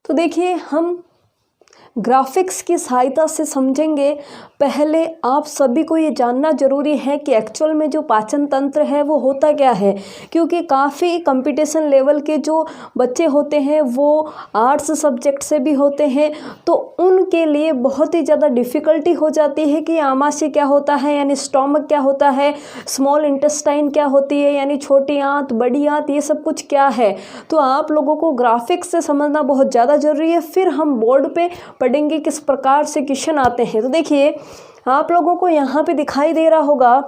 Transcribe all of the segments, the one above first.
तो देखिए हम ग्राफिक्स की सहायता से समझेंगे। पहले आप सभी को ये जानना ज़रूरी है कि एक्चुअल में जो पाचन तंत्र है वो होता क्या है, क्योंकि काफ़ी कंपटीशन लेवल के जो बच्चे होते हैं वो आर्ट्स सब्जेक्ट से भी होते हैं, तो उनके लिए बहुत ही ज़्यादा डिफ़िकल्टी हो जाती है कि आमाशय क्या होता है यानी स्टोमक क्या होता है, स्मॉल इंटेस्टाइन क्या होती है यानी छोटी आंत, बड़ी आंत, ये सब कुछ क्या है। तो आप लोगों को ग्राफिक्स से समझना बहुत ज़्यादा ज़रूरी है। फिर हम बोर्ड पे पढ़ेंगे किस प्रकार से क्वेश्चन आते हैं। तो देखिए आप लोगों को यहाँ पे दिखाई दे रहा होगा,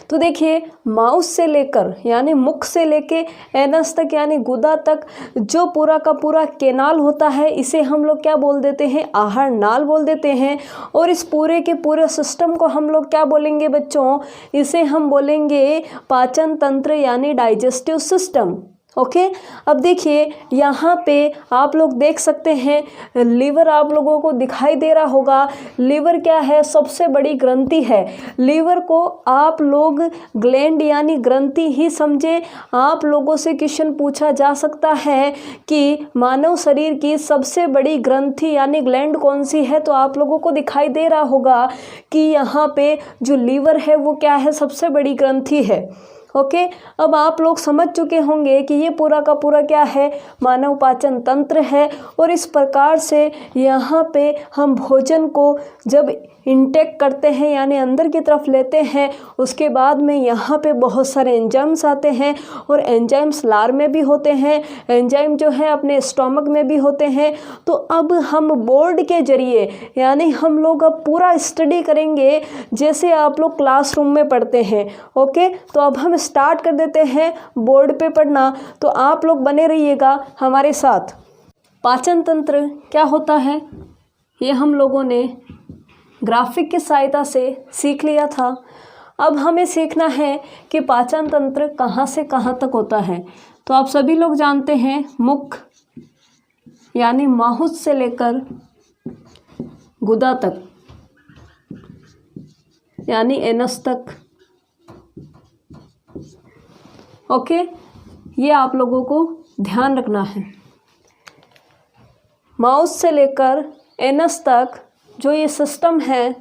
तो देखिए माउस से लेकर यानी मुख से लेके एनस तक यानी गुदा तक जो पूरा का पूरा केनाल होता है, इसे हम लोग क्या बोल देते हैं, आहार नाल बोल देते हैं। और इस पूरे के पूरे सिस्टम को हम लोग क्या बोलेंगे बच्चों, इसे हम बोलेंगे पाचन तंत्र यानी डाइजेस्टिव सिस्टम। ओके अब देखिए यहाँ पे आप लोग देख सकते हैं लीवर आप लोगों को दिखाई दे रहा होगा। लीवर क्या है, सबसे बड़ी ग्रंथि है। लीवर को आप लोग ग्लैंड यानी ग्रंथि ही समझे। आप लोगों से क्वेश्चन पूछा जा सकता है कि मानव शरीर की सबसे बड़ी ग्रंथि यानी ग्लैंड कौन सी है, तो आप लोगों को दिखाई दे रहा होगा कि यहाँ पे जो लीवर है वो क्या है, सबसे बड़ी ग्रंथि है। ओके अब आप लोग समझ चुके होंगे कि ये पूरा का पूरा क्या है, मानव पाचन तंत्र है। और इस प्रकार से यहाँ पे हम भोजन को जब इंटेक करते हैं यानी अंदर की तरफ लेते हैं, उसके बाद में यहाँ पे बहुत सारे एंजाइम्स आते हैं और एंजाइम्स लार में भी होते हैं, एंजाइम जो है अपने स्टोमक में भी होते हैं। तो अब हम बोर्ड के जरिए यानी हम लोग अब पूरा स्टडी करेंगे जैसे आप लोग क्लासरूम में पढ़ते हैं। ओके तो अब हम स्टार्ट कर देते हैं बोर्ड पे पढ़ना, तो आप लोग बने रहिएगा हमारे साथ। पाचन तंत्र क्या होता है ये हम लोगों ने ग्राफिक की सहायता से सीख लिया था। अब हमें सीखना है कि पाचन तंत्र कहाँ से कहाँ तक होता है। तो आप सभी लोग जानते हैं मुख यानी माउथ से लेकर गुदा तक यानी एनस तक। ओके ये आप लोगों को ध्यान रखना है। माउथ से लेकर एनस तक जो ये सिस्टम है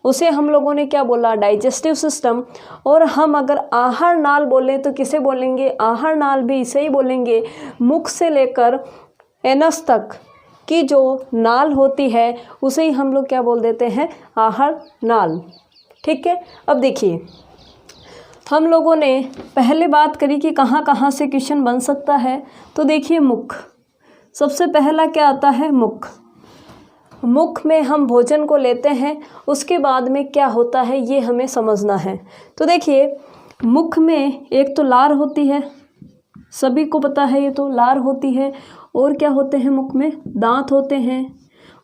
उसे हम लोगों ने क्या बोला, डाइजेस्टिव सिस्टम। और हम अगर आहार नाल बोलें तो किसे बोलेंगे, आहार नाल भी इसे ही बोलेंगे। मुख से लेकर एनस तक की जो नाल होती है उसे ही हम लोग क्या बोल देते हैं, आहार नाल। ठीक है अब देखिए हम लोगों ने पहले बात करी कि कहाँ कहाँ से क्वेश्चन बन सकता है। तो देखिए मुख, सबसे पहला क्या आता है, मुख। मुख में हम भोजन को लेते हैं, उसके बाद में क्या होता है ये हमें समझना है। तो देखिए मुख में एक तो लार होती है, सभी को पता है ये तो लार होती है। और क्या होते हैं मुख में, दांत होते हैं।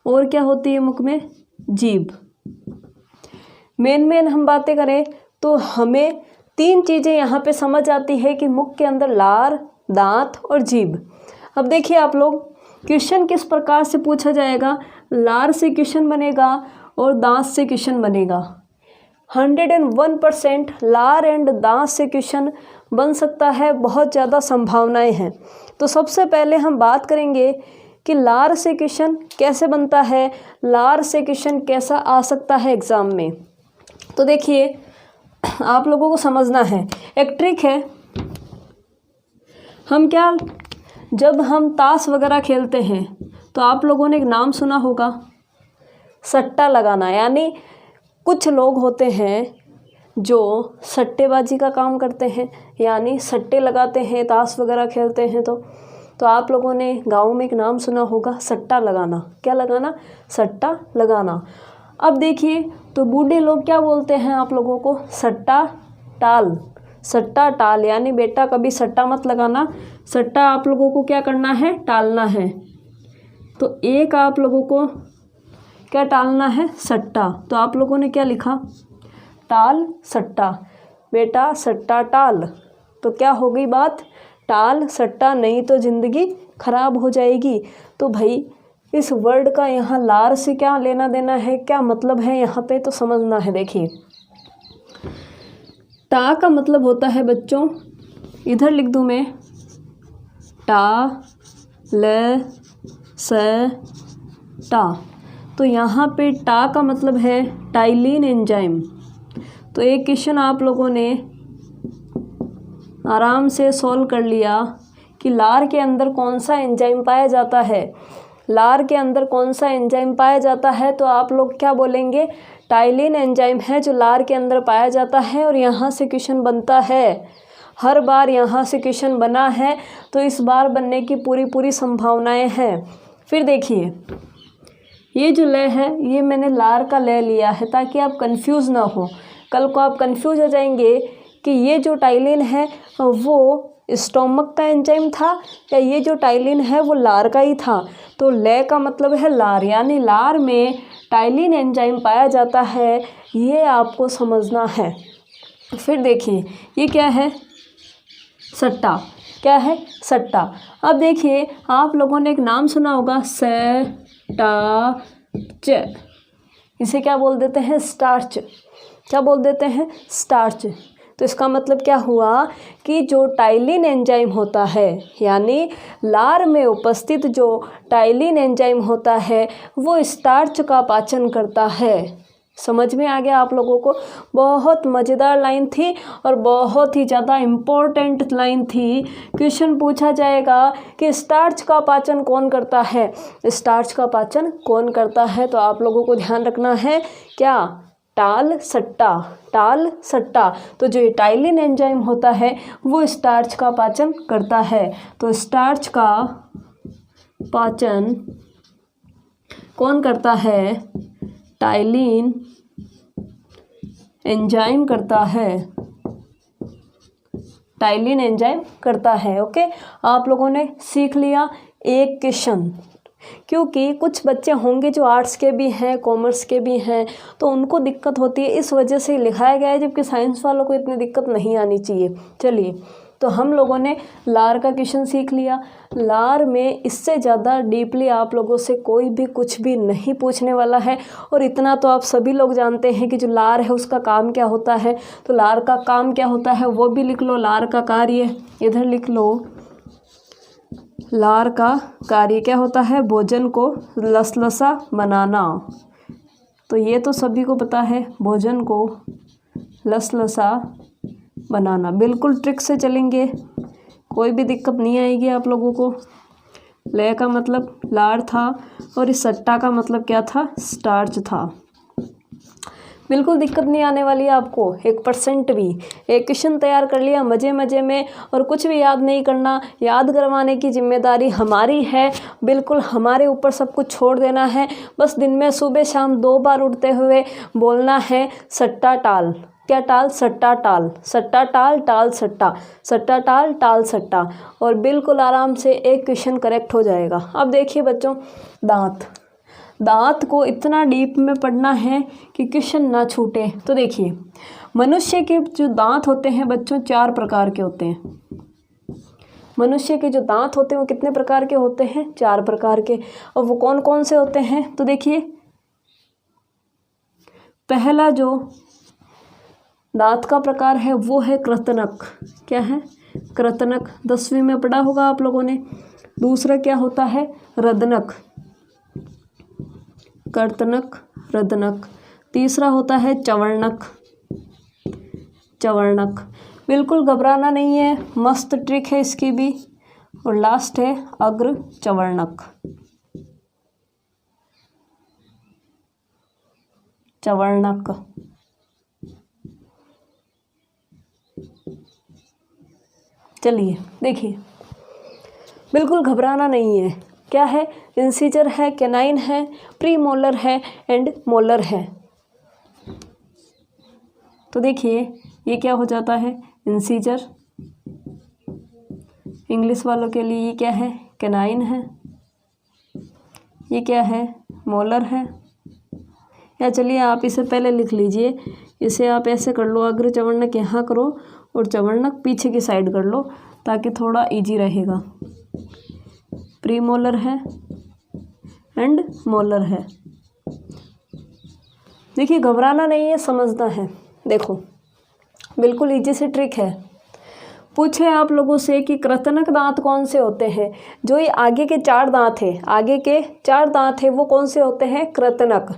और क्या होती है मुख में, जीभ। मेन हम बातें करें तो हमें तीन चीज़ें यहाँ पे समझ आती है कि मुख के अंदर लार, दांत और जीभ। अब देखिए आप लोग क्वेश्चन किस प्रकार से पूछा जाएगा, लार से क्वेश्चन बनेगा और दांत से क्वेश्चन बनेगा। 101% लार एंड दांत से क्वेश्चन बन सकता है, बहुत ज़्यादा संभावनाएं हैं। तो सबसे पहले हम बात करेंगे कि लार से क्वेश्चन कैसे बनता है, लार से क्वेश्चन कैसा आ सकता है एग्ज़ाम में। तो देखिए आप लोगों को समझना है, एक ट्रिक है। हम क्या, जब हम ताश वगैरह खेलते हैं तो आप लोगों ने एक नाम सुना होगा, सट्टा लगाना। यानी कुछ लोग होते हैं जो सट्टेबाजी का काम करते हैं, यानी सट्टे लगाते हैं, ताश वगैरह खेलते हैं। तो आप लोगों ने गांव में एक नाम सुना होगा, सट्टा लगाना। क्या लगाना, सट्टा लगाना। अब देखिए तो बूढ़े लोग क्या बोलते हैं आप लोगों को, सट्टा टाल। सट्टा टाल यानी बेटा कभी सट्टा मत लगाना, सट्टा आप लोगों को क्या करना है, टालना है। तो एक आप लोगों को क्या टालना है, सट्टा। तो आप लोगों ने क्या लिखा, टाल सट्टा, बेटा सट्टा टाल। तो क्या हो गई बात, टाल सट्टा, नहीं तो ज़िंदगी खराब हो जाएगी। तो भाई इस वर्ड का यहाँ लार से क्या लेना देना है, क्या मतलब है यहाँ पे, तो समझना है। देखिए टा का मतलब होता है बच्चों, इधर लिख दूँ मैं, टा ल टा। तो यहाँ पे टा का मतलब है टाइलिन एंजाइम। तो एक क्वेश्चन आप लोगों ने आराम से सॉल्व कर लिया कि लार के अंदर कौन सा एंजाइम पाया जाता है। लार के अंदर कौन सा एंजाइम पाया जाता है, तो आप लोग क्या बोलेंगे, टाइलिन एंजाइम है जो लार के अंदर पाया जाता है। और यहाँ से क्वेश्चन बनता है, हर बार यहाँ से क्वेश्चन बना है, तो इस बार बनने की पूरी संभावनाएं हैं। फिर देखिए, ये जो लय है ये मैंने लार का लय लिया है ताकि आप कंफ्यूज ना हो। कल को आप कंफ्यूज हो जाएंगे कि ये जो टाइलिन है वो स्टोमक का एंजाइम था या ये जो टाइलिन है वो लार का ही था। तो लय का मतलब है लार, यानी लार में टाइलिन एंजाइम पाया जाता है, ये आपको समझना है। फिर देखिए, ये क्या है, सट्टा। क्या है, सट्टा। अब देखिए, आप लोगों ने एक नाम सुना होगा, स्टार्च। इसे क्या बोल देते हैं, स्टार्च। क्या बोल देते हैं, स्टार्च। तो इसका मतलब क्या हुआ कि जो टाइलिन एंजाइम होता है, यानी लार में उपस्थित जो टाइलिन एंजाइम होता है वो स्टार्च का पाचन करता है। समझ में आ गया आप लोगों को। बहुत मज़ेदार लाइन थी और बहुत ही ज़्यादा इम्पोर्टेंट लाइन थी। क्वेश्चन पूछा जाएगा कि स्टार्च का पाचन कौन करता है, स्टार्च का पाचन कौन करता है। तो आप लोगों को ध्यान रखना है क्या, टाल सट्टा, टाल सट्टा। तो जो टाइलिन एंजाइम होता है वो स्टार्च का पाचन करता है। तो स्टार्च का पाचन कौन करता है, टाइलिन एंजाइम करता है, टाइलिन एंजाइम करता है। ओके, आप लोगों ने सीख लिया एक क्वेश्चन। क्योंकि कुछ बच्चे होंगे जो आर्ट्स के भी हैं, कॉमर्स के भी हैं, तो उनको दिक्कत होती है, इस वजह से लिखाया गया है, जबकि साइंस वालों को इतनी दिक्कत नहीं आनी चाहिए। चलिए, तो हम लोगों ने लार का क्वेश्चन सीख लिया। लार में इससे ज़्यादा डीपली आप लोगों से कोई भी कुछ भी नहीं पूछने वाला है। और इतना तो आप सभी लोग जानते हैं कि जो लार है उसका काम क्या होता है। तो लार का काम क्या होता है वो भी लिख लो, लार का कार्य इधर लिख लो। लार का कार्य क्या होता है, भोजन को लसलसा बनाना। तो ये तो सभी को पता है, भोजन को लसलसा बनाना। बिल्कुल ट्रिक से चलेंगे, कोई भी दिक्कत नहीं आएगी आप लोगों को। लय का मतलब लार था और इस सट्टा का मतलब क्या था, स्टार्च था। बिल्कुल दिक्कत नहीं आने वाली है आपको 1% भी। एक क्वेश्चन तैयार कर लिया मज़े मज़े में और कुछ भी याद नहीं करना, याद करवाने की जिम्मेदारी हमारी है। बिल्कुल हमारे ऊपर सब कुछ छोड़ देना है। बस दिन में सुबह शाम 2 बार उठते हुए बोलना है सट्टा टाल। क्या टाल, सट्टा टाल, सट्टा टाल, टाल सट्टा, सट्टा टाल, टाल सट्टा। और बिल्कुल आराम से एक क्वेश्चन करेक्ट हो जाएगा। अब देखिए बच्चों, दांत। दांत को इतना डीप में पढ़ना है कि क्वेश्चन ना छूटे। तो देखिए, मनुष्य के जो दांत होते हैं बच्चों 4 प्रकार के होते हैं। मनुष्य के जो दांत होते हैं वो कितने प्रकार के होते हैं, 4 प्रकार के। और वो कौन कौन से होते हैं, तो देखिए, पहला जो दांत का प्रकार है वो है कृतनक। क्या है, कृतनक, 10वीं में पढ़ा होगा आप लोगों ने। दूसरा क्या होता है, रदनक, कर्तनक, रदनक। तीसरा होता है चवर्णक, चवर्णक। बिल्कुल घबराना नहीं है, मस्त ट्रिक है इसकी भी। और लास्ट है अग्र चवर्णक, चवर्णक। चलिए देखिए, बिल्कुल घबराना नहीं है। क्या है, इंसीजर है, कैनाइन है, प्री मोलर है एंड मोलर है। तो देखिए ये क्या हो जाता है, इंसीजर। इंग्लिश वालों के लिए ये क्या है, कैनाइन है। ये क्या है, मोलर है। या चलिए आप इसे पहले लिख लीजिए, इसे आप ऐसे कर लो, अग्र चवर्णक यहाँ करो और चवर्णक पीछे की साइड कर लो ताकि थोड़ा इजी रहेगा। प्री मोलर है एंड मोलर है। देखिए घबराना नहीं है, समझना है। देखो बिल्कुल इजी सी ट्रिक है। पूछे आप लोगों से कि कृतनक दांत कौन से होते हैं, जो ये आगे के 4 दांत है, आगे के 4 दांत है वो कौन से होते हैं, कृतनक।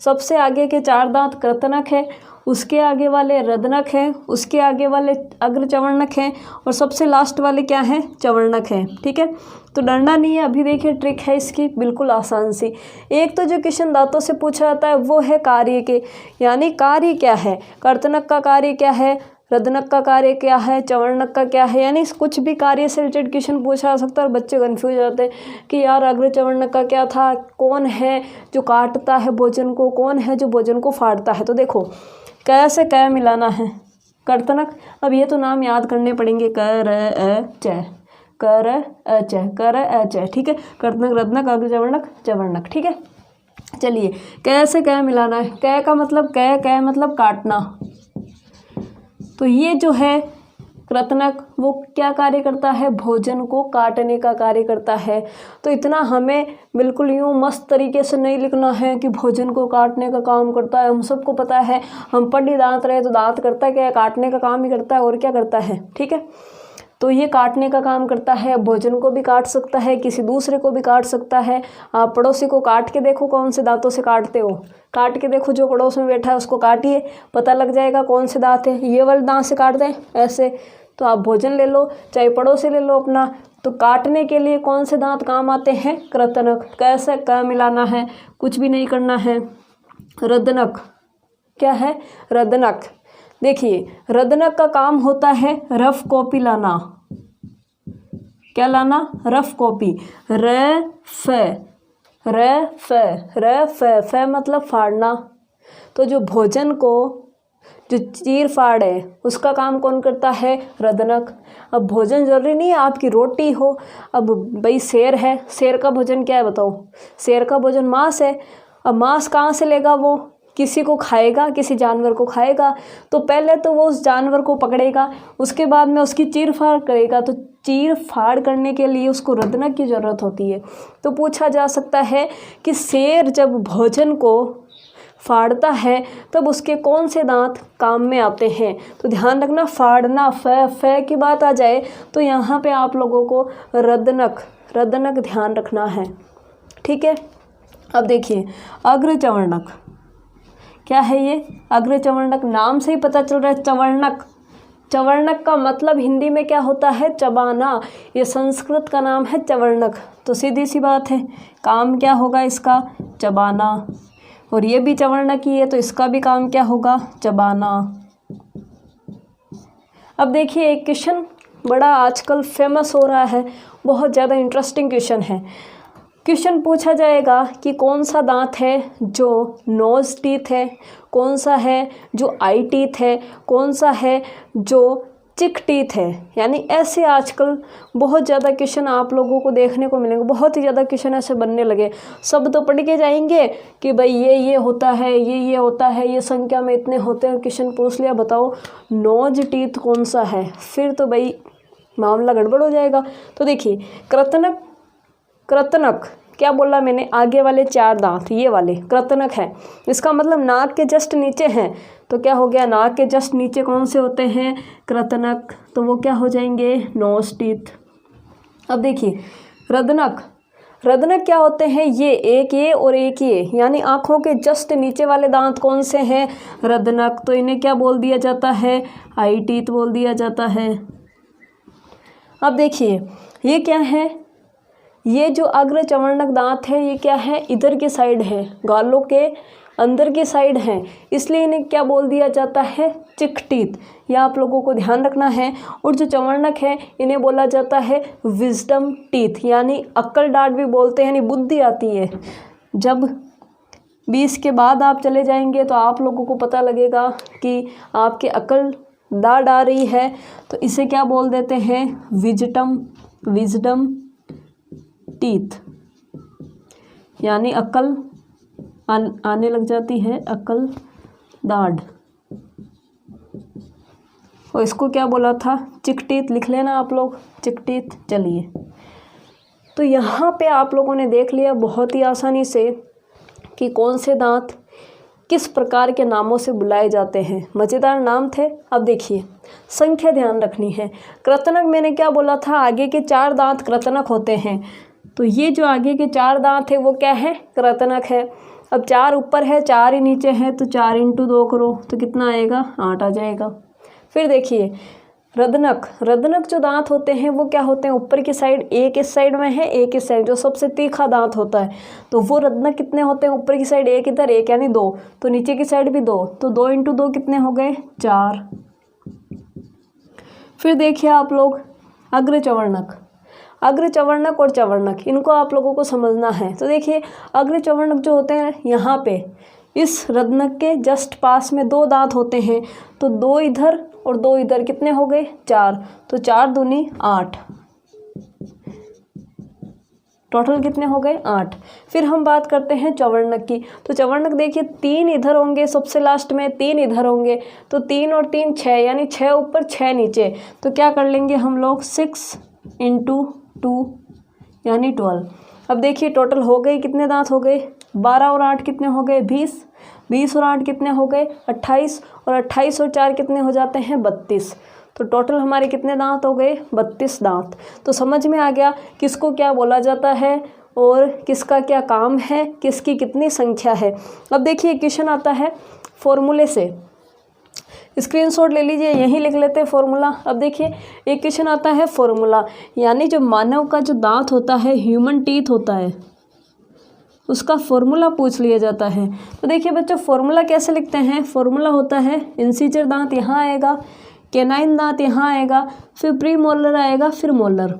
सबसे आगे के 4 दांत कृतनक है, उसके आगे वाले रदनक है, उसके आगे वाले अग्र चवर्णक हैं, और सबसे लास्ट वाले क्या हैं, चवर्णक हैं। ठीक है, तो डरना नहीं है। अभी देखिए ट्रिक है इसकी, बिल्कुल आसान सी। एक तो जो क्वेश्चन दांतों से पूछा जाता है वो है कार्य के, यानी कार्य क्या है, कर्तनक का कार्य क्या है, रदनक का कार्य क्या है, चवर्णक का क्या है, यानी कुछ भी कार्य से रिलेटेड क्वेश्चन पूछा जा सकता है। और बच्चे कंफ्यूज हो जाते हैं कि यार अग्र चवर्णक का क्या था, कौन है जो काटता है भोजन को, कौन है जो भोजन को फाड़ता है। तो देखो क से क मिलाना है, कर्तनक। अब ये तो नाम याद करने पड़ेंगे, क र अ च, क र अ च, क र अ च। ठीक है, कर्तनक, रदनक, अग्र चवर्णक, चवर्णक। ठीक है, चलिए क से क मिलाना है। क का मतलब क मतलब काटना। तो ये जो है कृतनक वो क्या कार्य करता है, भोजन को काटने का कार्य करता है। तो इतना हमें बिल्कुल यूँ मस्त तरीके से नहीं लिखना है कि भोजन को काटने का काम करता है। हम सबको पता है, हम पढ़ी दांत रहे तो दांत करता क्या है, काटने का काम ही करता है, और क्या करता है। ठीक है, तो ये काटने का काम करता है, भोजन को भी काट सकता है, किसी दूसरे को भी काट सकता है। आप पड़ोसी को काट के देखो कौन से दांतों से काटते हो, काट के देखो, जो पड़ोस में बैठा है उसको काटिए, पता लग जाएगा कौन से दांत है। ये वाले दांत से काट दें ऐसे, तो आप भोजन ले लो, चाहे पड़ोसी ले लो अपना, तो काटने के लिए कौन से दांत काम आते हैं, कृतनक। कैसे क मिलाना है, कुछ भी नहीं करना है। रदनक क्या है, रदनक। देखिए रदनक का काम होता है रफ कॉपी लाना। क्या लाना, रफ कॉपी। र फ, र फ, र फ, फ मतलब फाड़ना। तो जो भोजन को जो चीर फाड़ है उसका काम कौन करता है, रदनक। अब भोजन जरूरी नहीं है आपकी रोटी हो, अब भाई शेर है, शेर का भोजन क्या है बताओ, शेर का भोजन मांस है। अब मांस कहाँ से लेगा, वो किसी को खाएगा, किसी जानवर को खाएगा। तो पहले तो वो उस जानवर को पकड़ेगा, उसके बाद में उसकी चीर फाड़ करेगा। तो चीर फाड़ करने के लिए उसको रदनक की ज़रूरत होती है। तो पूछा जा सकता है कि शेर जब भोजन को फाड़ता है तब उसके कौन से दांत काम में आते हैं। तो ध्यान रखना, फाड़ना फ की बात आ जाए तो यहाँ पे आप लोगों को रदनक ध्यान रखना है। ठीक है, अब देखिए अग्र चवर्णक क्या है, ये अग्र चवर्णक नाम से ही पता चल रहा है। चवर्णक, चवर्णक का मतलब हिंदी में क्या होता है, चबाना। ये संस्कृत का नाम है चवर्णक। तो सीधी सी बात है, काम क्या होगा इसका, चबाना। और ये भी चवर्णक ही है तो इसका भी काम क्या होगा, चबाना। अब देखिए एक क्वेश्चन बड़ा आजकल फेमस हो रहा है, बहुत ज़्यादा इंटरेस्टिंग क्वेश्चन है। क्वेश्चन पूछा जाएगा कि कौन सा दांत है जो नोज टीथ है, कौन सा है जो आई टीथ है, कौन सा है जो चिक टीथ है। यानी ऐसे आजकल बहुत ज़्यादा क्वेश्चन आप लोगों को देखने को मिलेंगे, बहुत ही ज़्यादा क्वेश्चन ऐसे बनने लगे। सब तो पढ़ के जाएंगे कि भाई ये होता है, ये होता है, ये संख्या में इतने होते हैं। क्वेश्चन पूछ लिया बताओ नोज टीथ कौन सा है, फिर तो भाई मामला गड़बड़ हो जाएगा। तो देखिए कृतनक क्या बोला मैंने, आगे वाले 4 दांत ये वाले कृतनक है। इसका मतलब नाक के जस्ट नीचे हैं, तो क्या हो गया, नाक के जस्ट नीचे कौन से होते हैं, कृतनक। तो वो क्या हो जाएंगे, नोज टीथ। अब देखिए रदनक क्या होते हैं, ये और एक ये, यानी आँखों के जस्ट नीचे वाले दांत कौन से हैं, रदनक। तो इन्हें क्या बोल दिया जाता है, आई टीथ बोल दिया जाता है। अब देखिए ये क्या है, ये जो अग्र चवर्णक दांत है ये क्या है, इधर की साइड है, गालों के अंदर की साइड है, इसलिए इन्हें क्या बोल दिया जाता है, चिक टीथ। यह आप लोगों को ध्यान रखना है। और जो चवर्णक है इन्हें बोला जाता है विजडम टीथ, यानी अक्ल दाढ़ भी बोलते हैं, यानी बुद्धि आती है। जब 20 के बाद आप चले जाएंगे तो आप लोगों को पता लगेगा कि आपके अक्ल दाढ़ आ रही है, तो इसे क्या बोल देते हैं, विजडम टीथ, यानी अक्ल आने लग जाती है, अक्ल दाढ़। और इसको क्या बोला था, चिक टीथ। लिख लेना आप लोग, चिक टीथ। चलिए तो यहाँ पे आप लोगों ने देख लिया बहुत ही आसानी से कि कौन से दांत किस प्रकार के नामों से बुलाए जाते हैं। मज़ेदार नाम थे। अब देखिए संख्या ध्यान रखनी है। कृतनक मैंने क्या बोला था, आगे के 4 दांत कृतनक होते हैं, तो ये जो आगे के 4 दांत है वो क्या है, कृतनक है। अब 4 ऊपर है 4 ही नीचे है, तो 4 × 2 करो तो कितना आएगा, 8 आ जाएगा। फिर देखिए रदनक, रदनक जो दांत होते हैं वो क्या होते हैं, ऊपर की साइड, एक इस साइड में है एक इस साइड, जो सबसे तीखा दांत होता है, तो वो रदनक कितने होते हैं, ऊपर की साइड एक इधर एक यानी 2, तो नीचे की साइड भी 2, तो 2 × 2 कितने हो गए, 4। फिर देखिए आप लोग अग्रचवर्णक, अग्रचवर्णक और चवर्णक, इनको आप लोगों को समझना है। तो देखिए अग्रचवर्णक जो होते हैं यहाँ पे इस रदनक के जस्ट पास में 2 दांत होते हैं, तो 2 इधर और 2 इधर, कितने हो गए, 4, तो 4 दूनी 8, टोटल कितने हो गए, 8। फिर हम बात करते हैं चवर्णक की, तो चवर्णक देखिए 3 इधर होंगे, सबसे लास्ट में 3 इधर होंगे, तो 3 और 3 6, यानी 6 ऊपर 6 नीचे, तो क्या कर लेंगे हम लोग 6 × 2 यानी 12। अब देखिए टोटल हो गए, कितने दांत हो गए, 12 और 8 कितने हो गए, 20, 20 और 8 कितने हो गए, 28, और 28 और 4 कितने हो जाते हैं, 32। तो टोटल हमारे कितने दांत हो गए, 32 दांत। तो समझ में आ गया किसको क्या बोला जाता है और किसका क्या काम है, किसकी कितनी संख्या है। अब देखिए क्वेश्चन आता है फॉर्मूले से, स्क्रीनशॉट ले लीजिए, यहीं लिख लेते हैं फॉर्मूला। अब देखिए एक क्वेश्चन आता है फॉर्मूला, यानी जो मानव का जो दांत होता है, ह्यूमन टीथ होता है, उसका फॉर्मूला पूछ लिया जाता है। तो देखिए बच्चों फॉर्मूला कैसे लिखते हैं, फॉर्मूला होता है इंसीजर दांत यहाँ आएगा, कैनाइन दांत यहाँ आएगा, फिर प्री मोलर आएगा, फिर मोलर,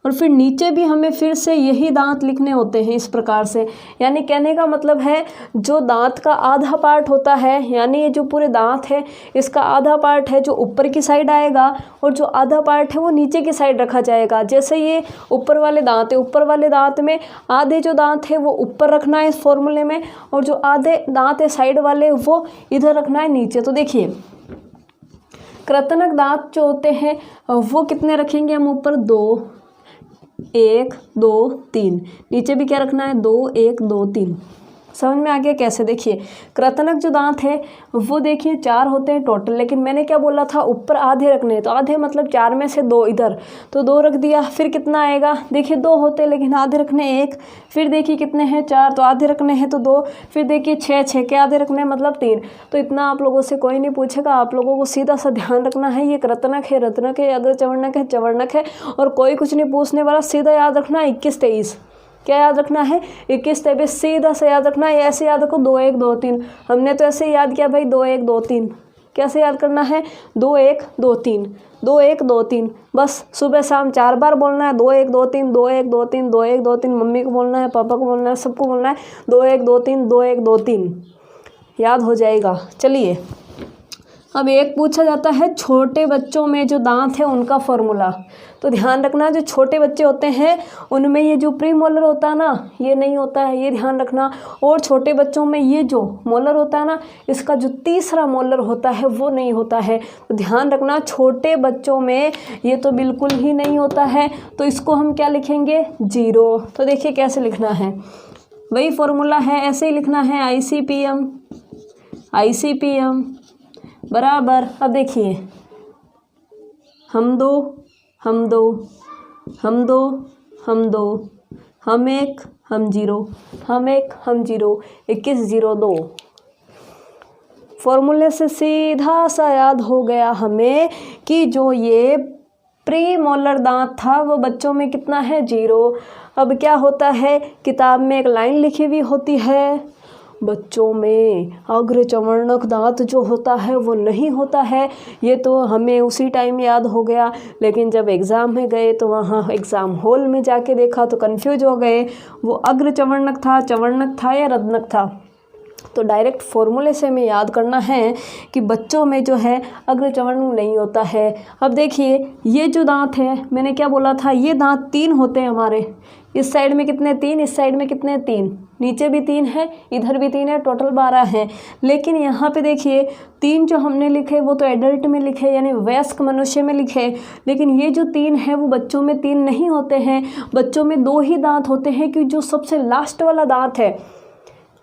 और फिर नीचे भी हमें फिर से यही दांत लिखने होते हैं इस प्रकार से। यानी कहने का मतलब है जो दांत का आधा पार्ट होता है, यानी ये जो पूरे दांत है इसका आधा पार्ट है जो ऊपर की साइड आएगा, और जो आधा पार्ट है वो नीचे की साइड रखा जाएगा। जैसे ये ऊपर वाले दांत है, ऊपर वाले दांत में आधे जो दांत है वो ऊपर रखना है इस फॉर्मूले में, और जो आधे दांत है साइड वाले वो इधर रखना है नीचे। तो देखिए कृतनक दांत जो होते हैं वो कितने रखेंगे हम, ऊपर 2, 1 2 3, नीचे भी क्या रखना है, 2 1 2 3। समझ में आ गया कैसे। देखिए कृतनक जो दांत है वो देखिए 4 होते हैं टोटल, लेकिन मैंने क्या बोला था, ऊपर आधे रखने हैं, तो आधे मतलब 4 में से 2 इधर, तो 2 रख दिया। फिर कितना आएगा, देखिए 2 होते हैं लेकिन आधे रखने 1, फिर देखिए कितने हैं 4, तो आधे रखने हैं तो 2, फिर देखिए 6 के आधे रखने मतलब 3। तो इतना आप लोगों से कोई नहीं पूछेगा, आप लोगों को सीधा सा ध्यान रखना है ये कृतनक है, रत्नक है, अग्रचवर्णक है, चवर्णक है, और कोई कुछ नहीं पूछने वाला। सीधा याद रखना 21 23, क्या याद रखना है, 21 23, सीधा से याद रखना है। ऐसे याद रखो 2 1 2 3, हमने तो ऐसे याद किया भाई 2 1 2 3। कैसे याद करना है, 2 1 2 3, 2 1 2 3, बस सुबह शाम 4 बार बोलना है, 2 1 2 3, 2 1 2 3, 2 1 2 3। मम्मी को बोलना है, पापा को बोलना है, सबको बोलना है 2 1 2 3, 2 1 2 3, याद हो जाएगा। चलिए अब एक पूछा जाता है छोटे बच्चों में जो दांत है उनका फॉर्मूला। तो ध्यान रखना जो छोटे बच्चे होते हैं उनमें ये जो प्री मोलर होता है ना, ये नहीं होता है, ये ध्यान रखना। और छोटे बच्चों में ये जो मोलर होता है ना, इसका जो तीसरा मोलर होता है वो नहीं होता है। तो ध्यान रखना छोटे बच्चों में ये तो बिल्कुल ही नहीं होता है, तो इसको हम क्या लिखेंगे, 0। तो देखिए कैसे लिखना है, वही फॉर्मूला है, ऐसे ही लिखना है, ICPM बराबर। अब देखिए हम 2 हम 2 हम 2 हम 2, हम 1 हम 0, हम 1 हम 0, 21 0 2। फॉर्मूले से सीधा सा याद हो गया हमें कि जो ये प्री मोलर दांत था वो बच्चों में कितना है, 0। अब क्या होता है, किताब में एक लाइन लिखी हुई होती है, बच्चों में अग्रचवर्णक दांत जो होता है वो नहीं होता है। ये तो हमें उसी टाइम याद हो गया, लेकिन जब एग्ज़ाम में गए तो वहाँ एग्ज़ाम हॉल में जाके देखा तो कंफ्यूज हो गए, वो अग्रचवर्णक था, चवर्णक था या रत्नक था। तो डायरेक्ट फॉर्मूले से हमें याद करना है कि बच्चों में जो है अग्रचवर्णक नहीं होता है। अब देखिए ये जो दांत है, मैंने क्या बोला था, ये दांत 3 होते हैं हमारे। इस साइड में कितने, 3, इस साइड में कितने, 3, नीचे भी 3 है, इधर भी 3 है, टोटल 12 है। लेकिन यहाँ पे देखिए 3 जो हमने लिखे वो तो एडल्ट में लिखे, यानी वयस्क मनुष्य में लिखे, लेकिन ये जो 3 है वो बच्चों में 3 नहीं होते हैं। बच्चों में 2 ही दांत होते हैं, कि जो सबसे लास्ट वाला दांत है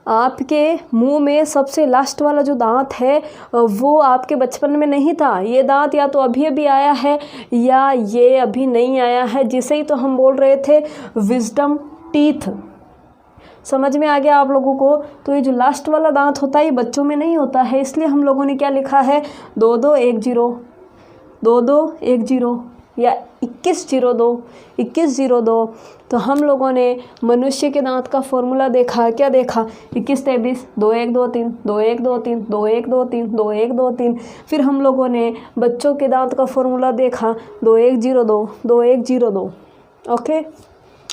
आपके मुंह में सबसे लास्ट वाला जो दांत है वो आपके बचपन में नहीं था। ये दांत या तो अभी अभी आया है या ये अभी नहीं आया है, जिसे ही तो हम बोल रहे थे विजडम टीथ। समझ में आ गया आप लोगों को? तो ये जो लास्ट वाला दांत होता है ये बच्चों में नहीं होता है, इसलिए हम लोगों ने क्या लिखा है 2210 2210 या 2102 2102। तो हम लोगों ने मनुष्य के दांत का फॉर्मूला देखा, क्या देखा 2123 2123 2123 2123 2123। फिर हम लोगों ने बच्चों के दांत का फॉर्मूला देखा 2102 2102। ओके,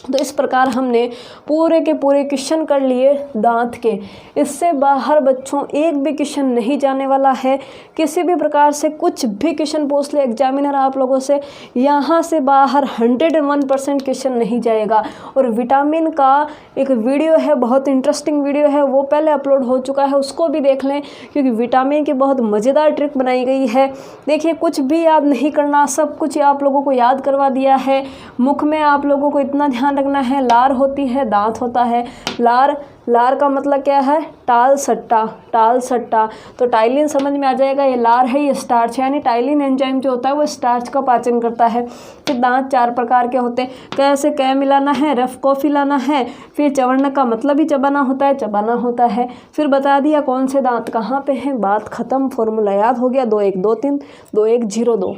तो इस प्रकार हमने पूरे के पूरे क्वेश्चन कर लिए दांत के। इससे बाहर बच्चों एक भी क्वेश्चन नहीं जाने वाला है। किसी भी प्रकार से कुछ भी क्वेश्चन पूछ ले एग्जामिनर आप लोगों से, यहाँ से बाहर 101% क्वेश्चन नहीं जाएगा। और विटामिन का एक वीडियो है, बहुत इंटरेस्टिंग वीडियो है, वो पहले अपलोड हो चुका है, उसको भी देख लें, क्योंकि विटामिन की बहुत मज़ेदार ट्रिक बनाई गई है। देखिए, कुछ भी याद नहीं करना, सब कुछ आप लोगों को याद करवा दिया है। मुख में आप लोगों को इतना ध्यान रखना है, लार होती है, दांत होता है। लार का मतलब क्या है? टाल सट्टा। तो टाइलिन समझ में आ जाएगा, ये लार है, ये स्टार्च है, यानी टाइलिन एंजाइम जो होता है वो स्टार्च का पाचन करता है। फिर दांत 4 प्रकार के होते हैं। कैसे कै मिलाना है, रफ कॉफी लाना है। फिर चवर्ण का मतलब ही चबाना होता है। फिर बता दिया कौन से दांत कहाँ पे हैं, बात खत्म, फॉर्मूला याद हो गया 2123 2102।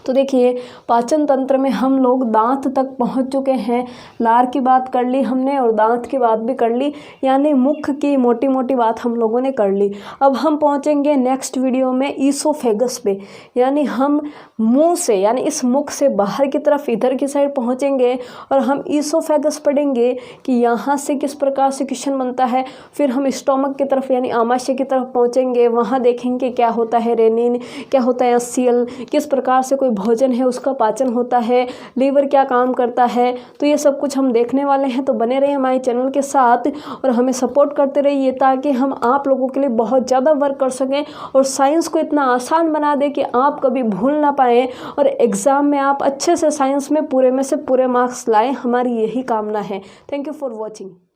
तो देखिए, पाचन तंत्र में हम लोग दांत तक पहुंच चुके हैं। लार की बात कर ली हमने और दांत की बात भी कर ली, यानी मुख की मोटी मोटी बात हम लोगों ने कर ली। अब हम पहुंचेंगे नेक्स्ट वीडियो में ईसोफेगस पे, यानी हम मुंह से, यानी इस मुख से बाहर की तरफ इधर की साइड पहुंचेंगे और हम ईसोफेगस पढ़ेंगे कि यहाँ से किस प्रकार से क्वेश्चन बनता है। फिर हम स्टोमक की तरफ यानी आमाशय की तरफ पहुँचेंगे, वहाँ देखेंगे क्या होता है रेनिन, क्या होता है एसियल, किस प्रकार से कोई भोजन है उसका पाचन होता है, लीवर क्या काम करता है। तो ये सब कुछ हम देखने वाले हैं। तो बने रहिए हमारे चैनल के साथ और हमें सपोर्ट करते रहिए, ताकि हम आप लोगों के लिए बहुत ज़्यादा वर्क कर सकें और साइंस को इतना आसान बना दें कि आप कभी भूल ना पाएँ और एग्ज़ाम में आप अच्छे से साइंस में पूरे में से पूरे मार्क्स लाएँ। हमारी यही कामना है। Thank you for watching.